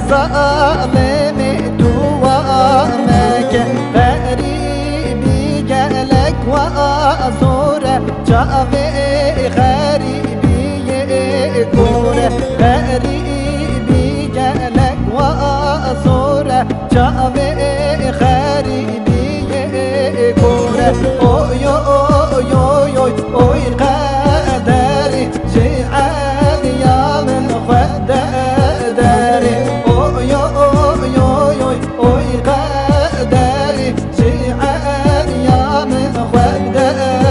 ظالم دوامك غريبي قالك وأزوره جاوي غريبي يكوره غريبي قالك وأزوره جاوي غريبي يكوره أوي أوي أوي أوي قدري جعل يا من خدري أوي أوي أوي أوي قدري جعل يا من خدري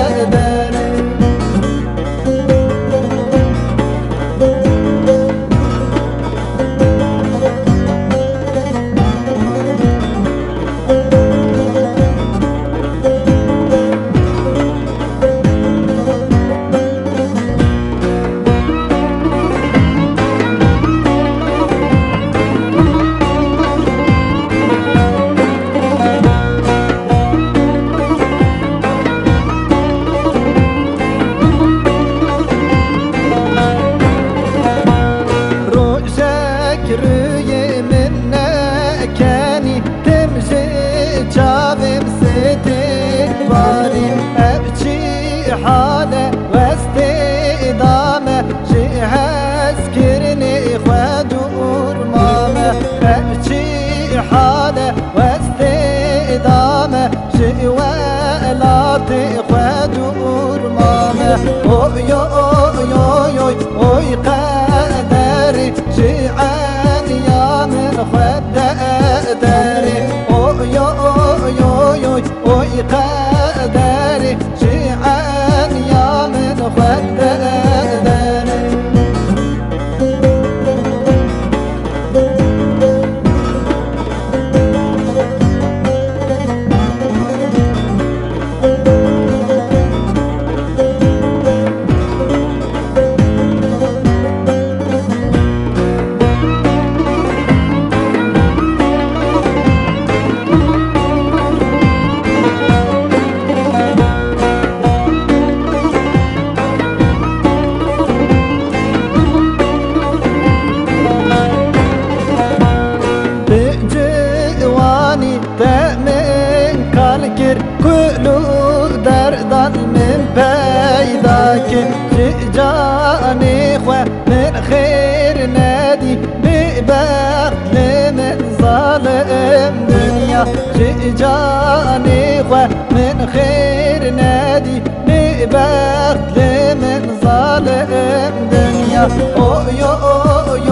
حالة واستدامة جهاز كرني خدور ماما أبكي حالة واستدامة جوالات خدور ماما أوي أوي أوي أوي قدري جعل يا من خدري أوي أوي أوي أوي قدري جعل يا من خدري كلو دردان من بيداك جاني خوا من خير نادي ببخت لمن ظالم دنيا جاني خوا من خير نادي ببخت لمن ظالم دنيا أوي أوي